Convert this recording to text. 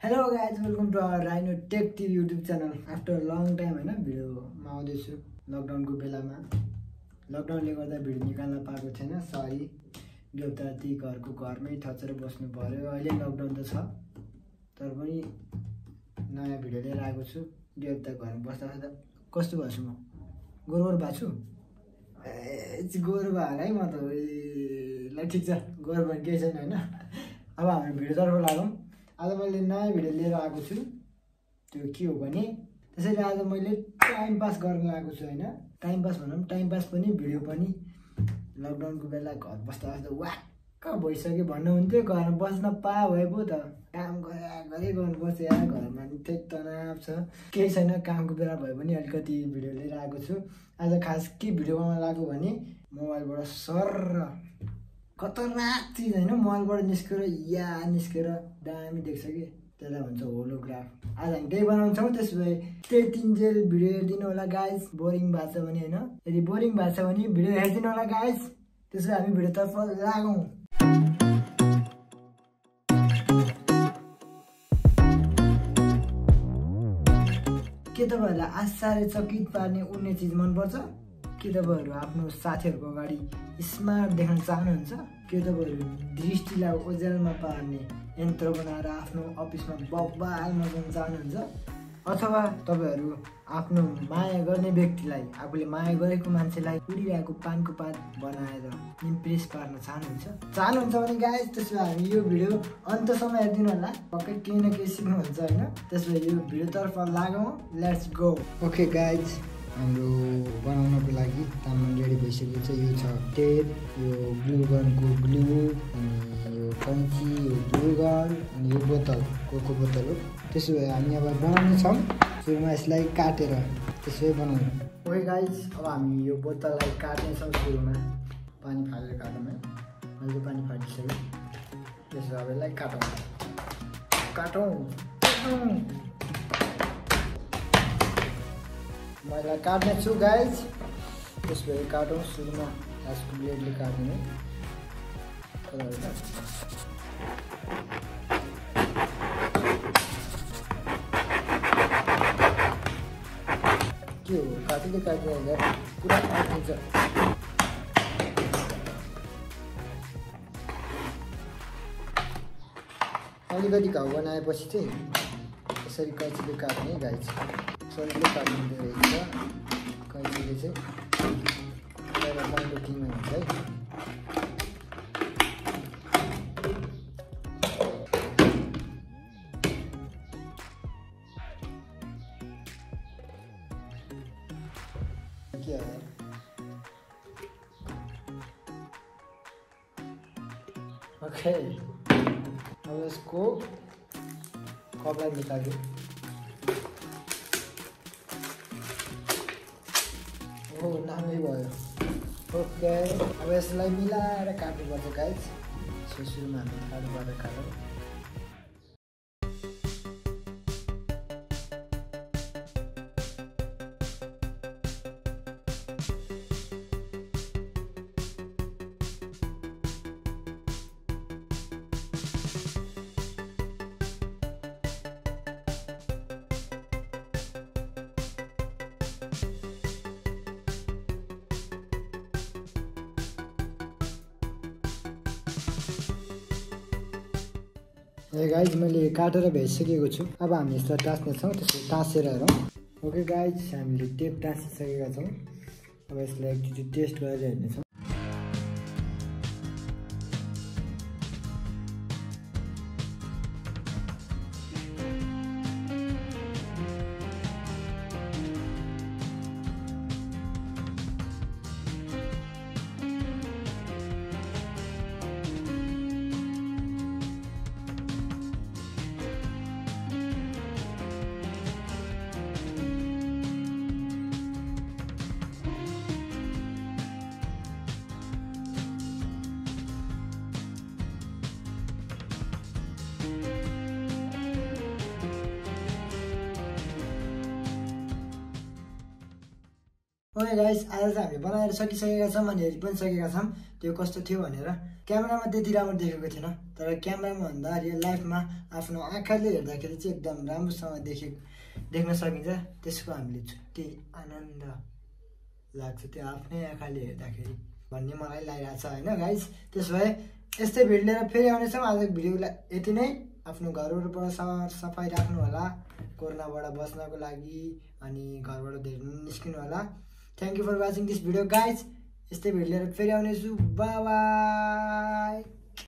Hello guys, welcome to our RhinoTech TV YouTube channel. After a long time हैन video मा आउँदैछु lockdown को बेलामा लकडाउनले गर्दा भिडियो निकाल्न पाएको छैन सरी देउताती घरको घरमै थचेर बस्नु पर्यो अहिले लकडाउन त छ तर पनि नयाँ भिडियो लिएर आएको छु देउता घरमा बस्दा बस्दा कस्तो भछु म गोरगोर भाछु गोर भारै म त ल ठीक छ गोर भने केही छैन हैन अब हामी भिडियोतर्फ लागौं आज मैले नयाँ भिडियो लिएर आएको छु त्यो के हो भने त्यसैले आज मैले टाइम पास गर्न आएको छु हैन टाइम पास भनौं टाइम पास पनि भिडियो पनि लकडाउन को बेला घर बस्दा बस्दा वाक्क भइसक्यो भन्नुहुन्थ्यो घरमा बस्न पाए भए पो त काम गरे गर्नु पर्छ यार घरमा नि त्यही तनाव छ केही छैन कामको बेला भए पनि अलिकति भिडियो लिएर आएको छु आज खास के भिडियो बनाउन लाग्यो भने मोबाइलबाट सर खतरनाक चीज हैन मोबाइलबाट निस्केर या निस्केर दामी देख्छ के त्यसलाई भन्छ होलोग्राफ आज हामी त्यही बनाउँछौं त्यसैले त्यही तिनजेल भिडियो हेर्दिनु होला गाइस बोरिङ भएको छ भने हैन यदि बोरिङ भएको छ भने भिडियो हेर्दिनु होला गाइस त्यसैले हामी भिडियोतर्फ लागौं के तपाईहरुलाई आश्चर्यचकित पार्ने उड्ने चीज मन पर्छ के तपाईहरु आफ्नो साथीहरुको अगाडि स्मार्ट देख्न चाहनुहुन्छ के तपाईहरु दृष्टिलाई ओझेलमा पार्ने यन्त्र बनाएर आफ्नो अफिसमा बब्बाल मगाउन चाहनुहुन्छ अथवा तपाईहरु आफ्नो माया गर्ने व्यक्तिलाई आफूले माया गरेको मान्छेलाई उडिरहेको पानको पात बनाएर इम्प्रेस पार्न चाहनुहुन्छ भने गाइस त्यसैले हामी यो भिडियो अन्तसम्म हेर्दिनु होला पक्कै केही न केही सिक्नुहुन्छ हैन त्यसैले यो भिडियोतर्फ लागौं लेट्स गो ओके गाइस हाम्रो बनाउनको लागि सामान रेडी भइसकेको छ यो छ टेप यो ग्लु गनको ग्लु अनि यो कैंची यो ग्लु गन अनि यो बोतल कोको बोतल हो त्यसैले हामी अब बनाउने छौं सुरुमा यसलाई काटेर त्यसै बनाउँ ओके गाइस अब हामी यो बोतललाई काट्ने छौं सुरुमा पानी फालेर काटौँ है मैले पानी फालिसकेँ त्यसो अब यसलाई काटौँ मैले काट्ने छु गाइस त्यसले काटौं सुरुमा यसको ब्लेडले काट्ने के हो काटिँदै काट्दै पुरा काटिन्छ अलिकति घाउ बनाएपछि चाहिँ यसरी कैँचीले काट्ने गाइस सजिलो काट्नु रहेछ कैँचीले चाहिँ तर राम्रो टिममा हुन्छ है के हो ओके अब यसको कपडा निकाल्यो नामै भयो ओके अब यसलाई मिलाएर काट्नुपर्छ गाइस सुरुमा हामी काट्नुपर्छ काटौँ ए गाइज मैले काटेर भइसकेको छु अब हामी यसलाई टाँस्ने छौं त्यसले टाँसेर हेरौँ ओके गाइज हामीले टेप टाँसिसकेका छौं अब यसलाई एकचोटि टेस्ट गरेर हेर्ने छौं ओके गाइस, आज चाहिँ हामीले बनाएर सकिसकेका छौँ अनि हेरि पनि सकेका छौँ त्यो कस्तो थियो भनेर। क्यामेरामा त्यति राम्रो देखेको थिएन, तर क्यामेरामा भन्दा रियल लाइफमा आफ्नो आँखाले हेर्दाखेरि चाहिँ एकदम राम्रोसँग देख्न सकिन्छ। त्यसको हामीले छुट्टै आनन्द लाग्छ त्यो आफ्नै आँखाले हेर्दाखेरि भन्ने मलाई लागिरहेको छ होइन गाइस। त्यसो भए यस्तै भिडियो लिएर फेरि आउनेछौँ। आजको भिडियोलाई यति नै। आफ्नो घरहरूबाट सफाइ राख्नु होला कोरोनाबाट बच्नको लागि, अनि घरबाट धेरै निस्किनु होला। Thank you for watching this video guys. यस्तै भिडियो लिएर फेरि आउनेछु। Bye by.